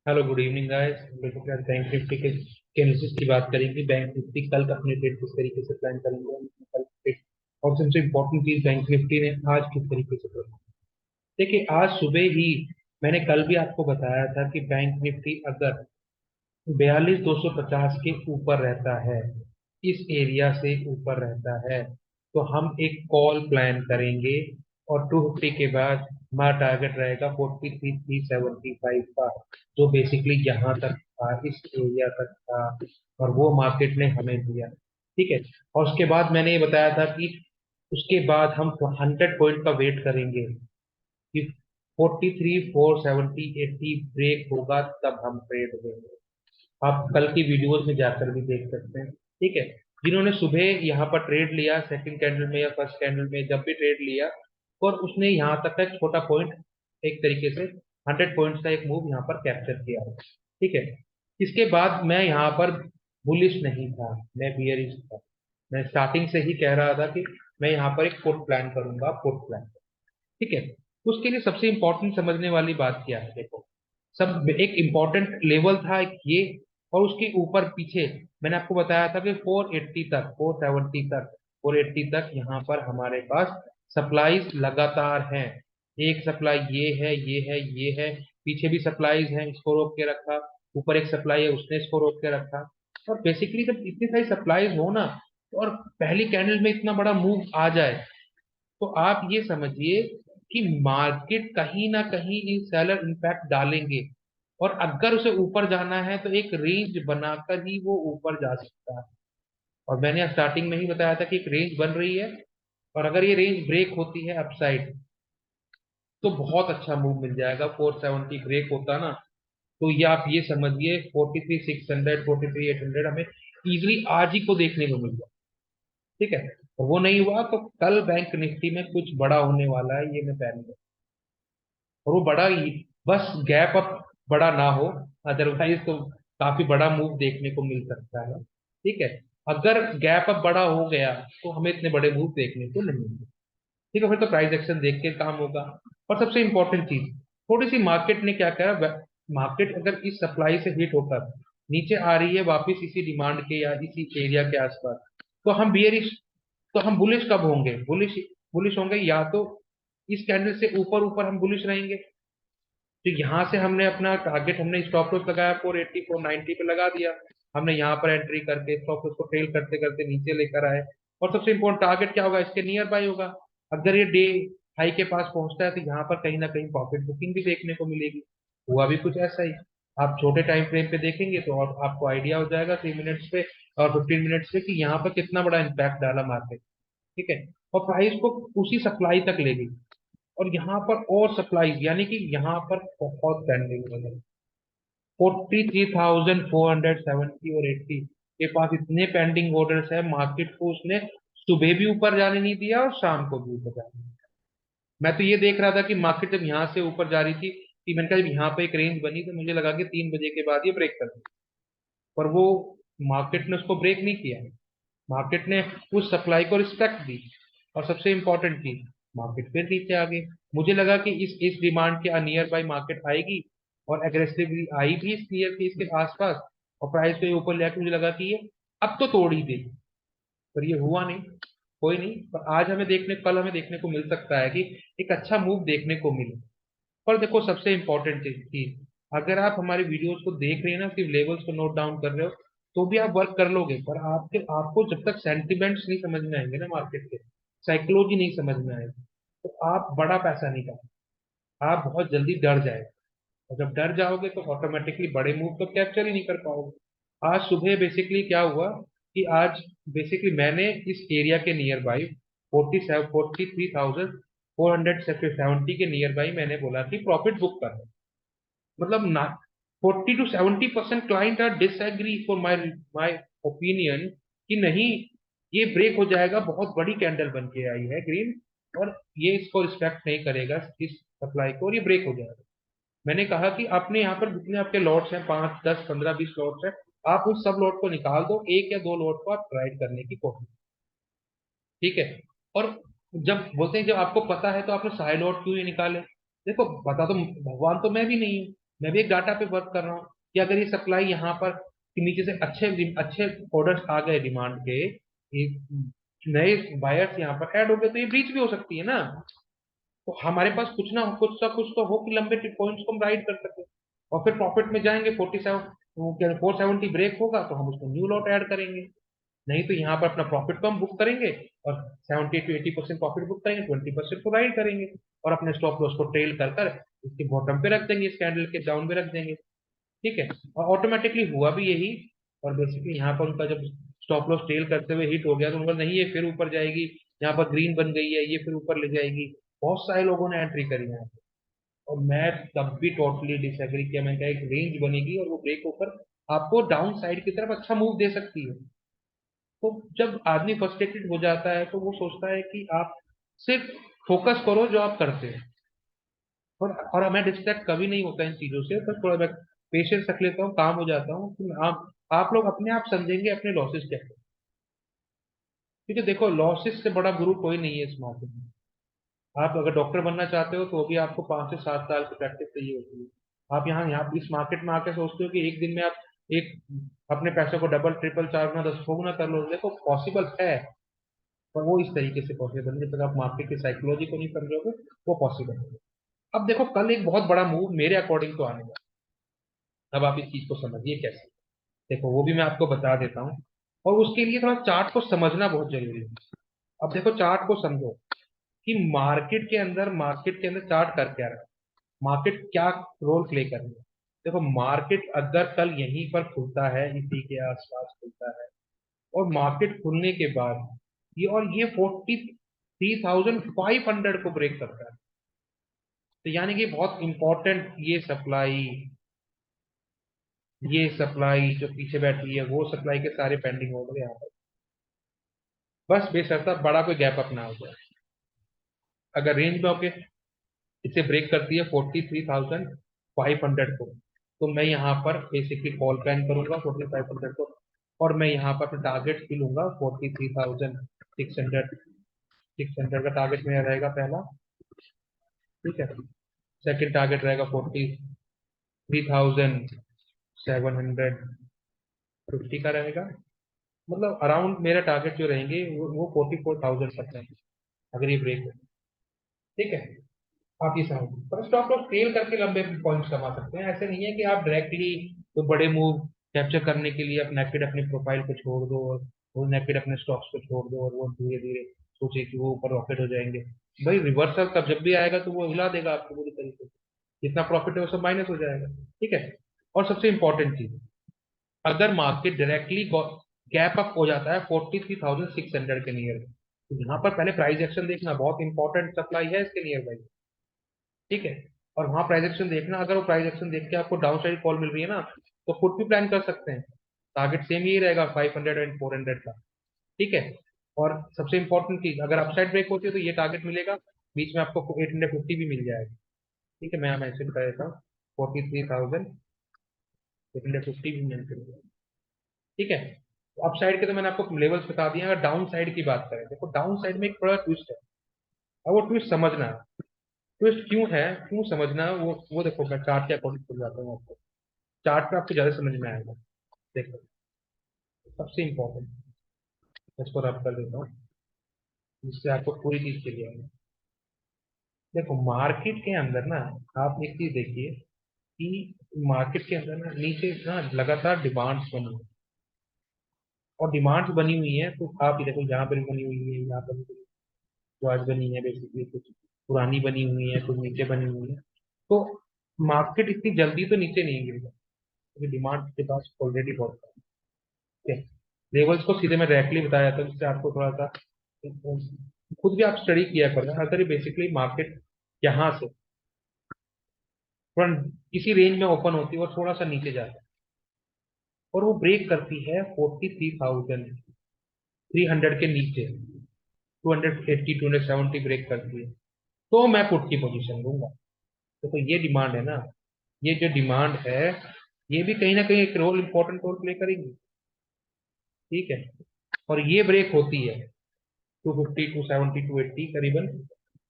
Hello, good evening guys. Basically आज bank Nifty के analysis की बात करेंगे। बैंक निफ्टी कल का अपने ट्रेड किस तरीके से प्लान करेंगे कल trade। और सबसे इम्पोर्टेंट चीज, बैंक निफ्टी ने आज किस तरीके से करा। देखिए, आज सुबह ही मैंने कल भी आपको बताया था कि बैंक निफ्टी अगर 42,250 के ऊपर रहता है, इस एरिया से ऊपर रहता है, तो हम एक कॉल प्लान करेंगे। और 250 के बाद हमारा टारगेट रहेगा 43,375 का, जो बेसिकली यहाँ तक था, इस एरिया तक था। और वो मार्केट ने हमें दिया। ठीक है। और उसके बाद मैंने ये बताया था कि उसके बाद हम 100 पॉइंट का वेट करेंगे कि 43,470 80 ब्रेक होगा, तब हम ट्रेड देंगे। आप कल की वीडियोस में जाकर भी देख सकते हैं। ठीक है। जिन्होंने सुबह यहाँ पर ट्रेड लिया, सेकंड कैंडल में या फर्स्ट कैंडल में, जब भी ट्रेड लिया और उसने यहाँ तक का एक छोटा पॉइंट, एक तरीके से 100 पॉइंट्स का एक मूव यहाँ पर कैप्चर किया है। ठीक है। इसके बाद मैं यहाँ पर बुलिश नहीं था, मैं बियरिश था। मैं स्टार्टिंग से ही कह रहा था कि मैं यहाँ पर एक पुट प्लान करूंगा, पुट प्लान। ठीक है। उसके लिए सबसे इंपॉर्टेंट समझने वाली बात क्या है, देखो। सब एक इंपॉर्टेंट लेवल था एक ये, और उसके ऊपर पीछे मैंने आपको बताया था कि 480 तक, 470 तक, 480 तक यहाँ पर हमारे पास सप्लाईज लगातार हैं। एक सप्लाई ये है, ये है, ये है। पीछे भी सप्लाईज हैं, इसको रोक के रखा। ऊपर एक सप्लाई है, उसने इसको रोक के रखा। और बेसिकली जब इतनी सारी सप्लाईज हो ना, और पहली कैंडल में इतना बड़ा मूव आ जाए, तो आप ये समझिए कि मार्केट कहीं ना कहीं इन सेलर इम्पैक्ट डालेंगे। और अगर उसे ऊपर जाना है तो एक रेंज बनाकर ही वो ऊपर जा सकता है। और मैंने स्टार्टिंग में ही बताया था कि एक रेंज बन रही है, और अगर ये रेंज ब्रेक होती है अपसाइड, तो बहुत अच्छा मूव मिल जाएगा। 470 ब्रेक होता ना, तो ये आप ये समझिए 43,600, 43,800 हमें इजिली आज ही को देखने को मिल जाए। ठीक है। और वो नहीं हुआ तो कल बैंक निफ्टी में कुछ बड़ा होने वाला है, ये मैं पहले। और वो बड़ा ही, बस गैप अप बड़ा ना हो, अदरवाइज तो काफी बड़ा मूव देखने को मिल सकता है। ठीक है। अगर गैप अप बड़ा हो गया तो हमें इतने बड़े मूव देखने को नहीं मिलेंगे। ठीक है, फिर तो प्राइस एक्शन देख के काम होगा। और सबसे इंपॉर्टेंट चीज, थोड़ी सी मार्केट ने क्या करा। मार्केट अगर इस सप्लाई से हिट होकर नीचे आ रही है वापस इसी डिमांड के या इसी एरिया के आसपास, तो हम बियरिश, तो हम बुलिश कब होंगे? बुलिश बुलिश होंगे या तो इस कैंडल से ऊपर ऊपर हम बुलिश रहेंगे। तो यहाँ से हमने अपना टारगेट, हमने स्टॉप लॉस लगाया 480 490 पे लगा दिया। हमने यहाँ पर एंट्री करके स्टॉप लॉस को ट्रेल करते करते नीचे लेकर आए। और सबसे इंपॉर्टेंट टारगेट क्या होगा? इसके नियर बाय होगा। अगर ये डे हाई के पास पहुंचता है तो यहाँ पर कहीं ना कहीं प्रॉफिट बुकिंग भी देखने को मिलेगी। हुआ भी कुछ ऐसा ही। आप छोटे टाइम फ्रेम पे देखेंगे तो और आपको आइडिया हो जाएगा 3 मिनट्स पे और 15 मिनट्स पे कि यहाँ पर कितना बड़ा इम्पैक्ट डाला मार्केट। ठीक है। और प्राइस को उसी सप्लाई तक ले गई। और यहाँ पर और सप्लाई, यानी कि यहाँ पर बहुत पेंडिंग है। 43,470 और 80 के पास इतने पेंडिंग ऑर्डर्स है, मार्केट को उसने सुबह भी ऊपर जाने नहीं दिया और शाम को भी ऊपर जाने नहीं दिया। मैं तो ये देख रहा था कि मार्केट जब यहाँ से ऊपर जा रही थी कि मैंने कहा जब यहाँ पे एक रेंज बनी तो मुझे लगा कि 3 बजे के बाद ये ब्रेक कर देगी। पर वो मार्केट ने उसको ब्रेक नहीं किया। मार्केट ने उस सप्लाई को रिस्पेक्ट दी। और सबसे इंपॉर्टेंट चीज, मार्केट फिर नीचे आ गई। मुझे लगा कि इस डिमांड के नियर बाय मार्केट आएगी, और एग्रेसिवली आई भी इस नियर के इसके आसपास, और प्राइस को ये ऊपर ले आके मुझे लगा कि ये अब तो तोड़ ही देगी। पर ये हुआ नहीं। कोई नहीं, पर आज हमें देखने, कल हमें देखने को मिल सकता है कि एक अच्छा मूव देखने को मिले। पर देखो, सबसे इंपॉर्टेंट चीज, अगर आप हमारी वीडियोस को देख रहे हैं ना, सिर्फ लेवल्स को नोट डाउन कर रहे हो, तो भी आप वर्क कर लोगे। पर आपको जब तक सेंटिमेंट्स नहीं समझ में आएंगे ना मार्केट के, साइकोलॉजी नहीं समझ में आएगी, तो आप बड़ा पैसा नहीं कमाओगे। आप बहुत जल्दी डर जाएगा। और जब डर जाओगे तो ऑटोमेटिकली बड़े मूव तो कैप्चर ही नहीं कर पाओगे। आज सुबह बेसिकली क्या हुआ कि आज बेसिकली मैंने इस एरिया के नियर बाई 43,470 के नियर बाई मैंने बोला कि प्रॉफिट बुक कर। मतलब ना, 40 to 70% client are disagree for my my opinion कि नहीं, ये ब्रेक हो जाएगा, बहुत बड़ी कैंडल बन के आई है ग्रीन, और ये इसको रिस्पेक्ट नहीं करेगा इस सप्लाई को, और ये ब्रेक हो जाएगा। मैंने कहा कि आपने यहाँ पर जितने आपके लॉट्स हैं, 5 10 15 20 लॉट्स हैं, आप उस सब लॉट को निकाल दो, एक या दो लॉट को आप ट्राइड करने की कोशिश। ठीक है। और जब बोलते हैं जब आपको पता है तो आपने सारे लॉट क्यों ही निकाले? देखो, पता तो भगवान तो मैं भी नहीं हूँ। मैं भी एक डाटा पे वर्क कर रहा हूँ कि अगर ये सप्लाई यहाँ पर कि नीचे से अच्छे अच्छे प्रोडक्ट्स आ गए डिमांड के, ये नए बायर्स यहाँ पर ऐड हो गए, तो ये ब्रीच भी हो सकती है ना। तो हमारे पास कुछ ना कुछ सा कुछ तो हो कि लंबे पॉइंट्स को हम राइड कर सके, और फिर प्रॉफिट में जाएंगे। 47 470 ब्रेक होगा तो हम उसको न्यू लॉट ऐड करेंगे। नहीं तो यहाँ पर अपना प्रॉफिट को हम बुक करेंगे, और 70 to 80% प्रॉफिट बुक करेंगे, 20% को राइड करेंगे, और अपने स्टॉप लॉस को ट्रेल कर कर इसके बॉटम पे रख देंगे, इस कैंडल के डाउन पे रख देंगे। ठीक है, और ऑटोमेटिकली हुआ भी यही। और बेसिकली यहाँ पर उनका जब स्टॉप लॉस ट्रेल करते हुए हिट हो गया, तो उनका नहीं ये फिर ऊपर जाएगी, यहाँ पर ग्रीन बन गई है, ये फिर ऊपर ले जाएगी। बहुत सारे लोगों ने एंट्री करी है, और मैं तब भी टोटली डिसएग्री किया। मैंने कहा एक रेंज बनेगी और वो ब्रेक होकर आपको डाउन साइड की तरफ अच्छा मूव दे सकती है। तो जब आदमी फ्रस्ट्रेटेड हो जाता है तो वो सोचता है कि आप सिर्फ फोकस करो जो आप करते हैं। और मैं डिस्ट्रैक्ट कभी नहीं होता इन चीजों से, तो थोड़ा मैं पेशेंस रख लेता हूँ, काम हो जाता हूँ कि आप लोग अपने आप समझेंगे अपने लॉसेस क्या है। क्योंकि देखो लॉसेस से बड़ा गुरु कोई नहीं है इस मार्केट में। आप अगर डॉक्टर बनना चाहते हो तो भी आपको 5 से 7 साल की प्रैक्टिस चाहिए होती है। आप यहाँ इस मार्केट में आके सोचते हो कि एक दिन में आप एक अपने पैसों को डबल ट्रिपल 4 गुना 10 गुना कर लो, देखो पॉसिबल है, पर वो इस तरीके से पॉसिबल नहीं, जब तक आप मार्केट की साइकोलॉजी को नहीं समझोगे वो पॉसिबल है। अब देखो कल एक बहुत बड़ा मूव मेरे अकॉर्डिंग तो आने वाला है। अब आप इस चीज को समझिए कैसे। देखो वो भी मैं आपको बता देता हूँ, और उसके लिए थोड़ा चार्ट को समझना बहुत जरूरी है। अब देखो चार्ट को समझो कि मार्केट के अंदर चार्ट कर क्या रहा है, मार्केट क्या रोल प्ले कर रही है। देखो मार्केट अगर कल यहीं पर खुलता है, इसी के आसपास खुलता है, और मार्केट खुलने के बाद ये 43,500 को ब्रेक करता है, तो यानी कि बहुत इंपॉर्टेंट ये सप्लाई जो पीछे बैठी है, वो सप्लाई के सारे पेंडिंग हो गए यहाँ पर। बस बेशर्ता बड़ा कोई गैप अपना हो जाए, अगर रेंज में होके इसे ब्रेक करती है 43,500 को, तो मैं यहाँ पर बेसिकली कॉल प्लान करूंगा 4500 को, और मैं यहाँ पर अपना टारगेट भी लूंगा 43,600। 600 का टारगेट मेरा रहेगा पहला। ठीक है, सेकंड टारगेट रहेगा 43,750 का रहेगा। मतलब अराउंड मेरा टारगेट जो रहेंगे वो 44,000 तक रहेंगे अगर ये ब्रेक हो। ठीक है, आप ये समझ, पर स्टॉप लॉस ट्रेल करके लंबे पॉइंट्स कमा सकते हैं। ऐसे नहीं है कि आप डायरेक्टली तो बड़े मूव कैप्चर करने के लिए आप नेकेड अपनी प्रोफाइल को छोड़ दो, और वो नेकेड अपने स्टॉक्स को छोड़ दो, और वो धीरे धीरे सोचे कि वो ऊपर रॉकेट हो जाएंगे। भाई रिवर्सल तब जब भी आएगा तो वो हिला देगा आपको पूरी तरीके से, जितना प्रॉफिट है वो सब माइनस हो जाएगा। ठीक है, और सबसे इंपॉर्टेंट चीज, अगर मार्केट डायरेक्टली गैप अप हो जाता है 43,600 के नियर, तो यहाँ पर पहले प्राइस एक्शन देखना बहुत इंपॉर्टेंट, सप्लाई है इसके नियर भाई। ठीक है, और वहां प्राइस एक्शन देखना, अगर वो प्राइस एक्शन देख के आपको डाउन साइड कॉल मिल रही है ना, तो खुद भी प्लान कर सकते हैं। टारगेट सेम ही रहेगा 500 एंड 400 का। ठीक है, और सबसे इंपॉर्टेंट चीज, अगर अपसाइड ब्रेक होती है तो ये टारगेट मिलेगा, बीच में आपको 850 भी मिल जाएगा। ठीक है, मैं मेंशन कर देता हूँ 43,850 भी मेंशन किया। ठीक है, अपसाइड के तो मैंने आपको लेवल्स बता दिए। अगर डाउन साइड की बात करें, देखो डाउन साइड में एक बड़ा ट्विस्ट है, अब वो ट्विस्ट समझना है। ट्विस्ट क्यों है, क्यों समझना है, वो देखो मैं चार्ट के अकॉर्डिंग खुल जाता हूँ आपको, चार्ट पे आपको ज्यादा समझ में आएगा। देखो सबसे इंपॉर्टेंट, इसको रब कर देता हूँ जिससे आपको पूरी चीज क्लियर है। देखो मार्केट के अंदर ना, आप एक चीज देखिए कि मार्केट के अंदर ना नीचे ना लगातार डिमांड्स बनी है, और डिमांड्स बनी हुई है तो आप ये देखो यहाँ पर भी बनी हुई है, यहाँ पर भी जो आज बनी है, बेसिकली कुछ पुरानी बनी हुई है, कुछ नीचे बनी हुई है। तो मार्केट इतनी जल्दी तो नीचे नहीं गिरेगा, क्योंकि डिमांड के पास ऑलरेडी बहुत है। लेवल्स को सीधे मैं डायरेक्टली बताया था, जिससे आपको थोड़ा सा खुद भी आप स्टडी किया करो। अगर ये बेसिकली मार्केट यहाँ से थोड़ा किसी रेंज में ओपन होती है और थोड़ा सा नीचे जाता है, और वो ब्रेक करती है 43,300 के नीचे, 280 270 ब्रेक करती है, तो मैं पुट की पोजीशन लूंगा। तो ये डिमांड है ना, ये जो डिमांड है, ये भी कहीं ना कहीं एक इंपॉर्टेंट रोल प्ले करेगी। ठीक है, और ये ब्रेक होती है 250 270 280 करीबन,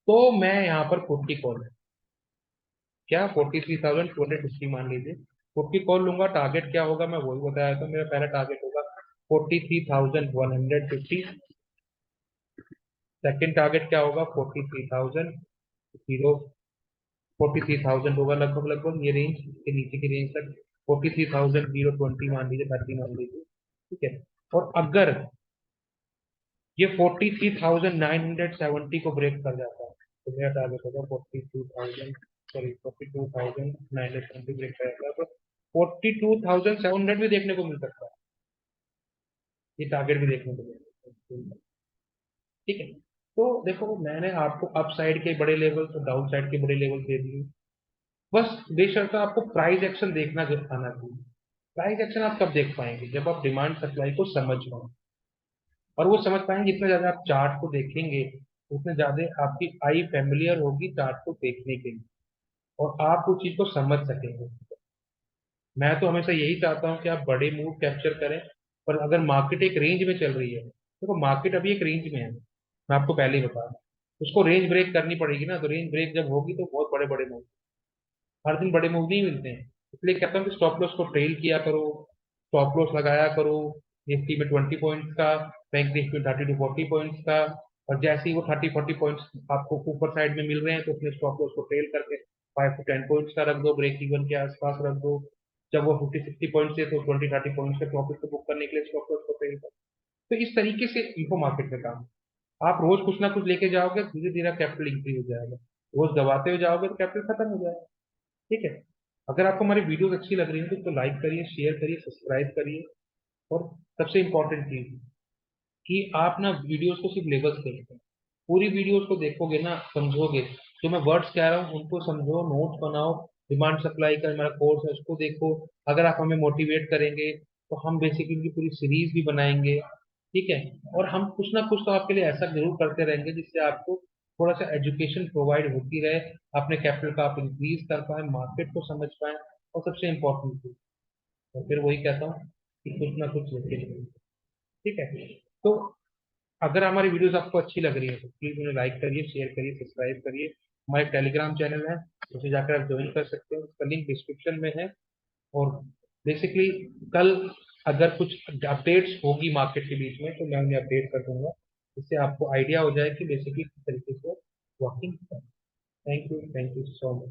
तो मैं यहाँ पर पुट की कॉल क्या 43,250 मान लीजिए, 40 कॉल लूंगा, टारगेट क्या होगा मैं वही बताया था, मेरा पहला टारगेट होगा 43,150, सेकंड टारगेट क्या होगा 43,000 होगा लगभग लगभग, ये रेंज के नीचे की रेंज तक 43,020 मान लीजिए, 30 मान लीजिए, ठीक है। और अगर ये 43,970 को ब्रेक कर जाता है तो मेरा टारगेट होगा 42,000, सॉरी 42,970 ब्रेक कर जाता है तो 42,700 भी देखने को मिल सकता है, ये टारगेट भी देखने को मिल सकता है, ठीक है। तो देखो मैंने आपको अप साइड के बड़े लेवल और डाउन साइड के बड़े लेवल दे दिए, बस बेशर्त आपको प्राइस एक्शन देखना आना चाहिए। प्राइस एक्शन आप कब देख पाएंगे, जब आप डिमांड सप्लाई को समझ पाओ, और वो समझ पाएंगे जितना ज्यादा आप चार्ट को देखेंगे उतने ज्यादा आपकी आई फेमिलियर होगी चार्ट को देखने के लिए, और आप उस चीज को समझ सकेंगे। मैं तो हमेशा यही चाहता हूँ कि आप बड़े मूव कैप्चर करें, पर अगर मार्केट एक रेंज में चल रही है, देखो मार्केट अभी एक रेंज में है, मैं आपको पहले ही बता रहा हूँ, उसको रेंज ब्रेक करनी पड़ेगी ना, तो रेंज ब्रेक जब होगी तो बहुत बड़े बड़े मूव, हर दिन बड़े मूव नहीं मिलते हैं, इसलिए कहता हूँ कि स्टॉप लॉस को ट्रेल किया करो, स्टॉप लॉस लगाया करो, निफ्टी में 20 पॉइंट्स का, बैंक निफ्टी में 30 to 40 पॉइंट्स का, और जैसे ही वो 30-40 पॉइंट्स आपको ऊपर साइड में मिल रहे हैं तो अपने स्टॉप लॉस को ट्रेल करके 5 to 10 पॉइंट्स का रख दो, ब्रेक इवन के आसपास रख दो, जब वो 50-60 पॉइंट से तो 20-30 पॉइंट्स के प्रॉफिट को बुक करने के लिए स्टॉप लॉस को ट्रेल कर। तो इस तरीके से इन्फो मार्केट में काम, आप रोज कुछ ना कुछ लेके जाओगे, धीरे धीरे कैपिटल इंक्रीज हो जाएगा, रोज गवाते हुए जाओगे तो कैपिटल खत्म हो जाएगा, ठीक है। अगर आपको हमारी वीडियोस अच्छी लग रही है तो लाइक करिए, शेयर करिए, सब्सक्राइब करिए, और सबसे इंपॉर्टेंट चीज कि आप ना वीडियोस को सिर्फ लेवल्स देखते हैं, पूरी वीडियोस को देखोगे ना समझोगे, जो मैं वर्ड्स कह रहा हूँ उनको समझो, नोट्स बनाओ, डिमांड सप्लाई का हमारा कोर्स है उसको देखो, अगर आप हमें मोटिवेट करेंगे तो हम बेसिकली उनकी पूरी सीरीज भी बनाएंगे, ठीक है। और हम कुछ ना कुछ तो आपके लिए ऐसा जरूर करते रहेंगे जिससे आपको थोड़ा सा एजुकेशन प्रोवाइड होती रहे, अपने कैपिटल का आप इंक्रीज कर पाए, मार्केट को समझ पाए, और सबसे इम्पोर्टेंट चीज, और फिर वही कहता हूँ कि कुछ ना कुछ लेके चलिए, ठीक है। तो अगर हमारी वीडियोस आपको अच्छी लग रही है तो प्लीज उन्हें लाइक करिए, शेयर करिए, सब्सक्राइब करिए, हमारा एक टेलीग्राम चैनल है, उसे जाकर आप ज्वाइन कर सकते हो, उसका लिंक डिस्क्रिप्शन में है। और बेसिकली कल अगर कुछ अपडेट्स होगी मार्केट के बीच में तो मैं उन्हें अपडेट कर दूंगा, इससे आपको आइडिया हो जाए कि बेसिकली किस तरीके से working. Thank you so much.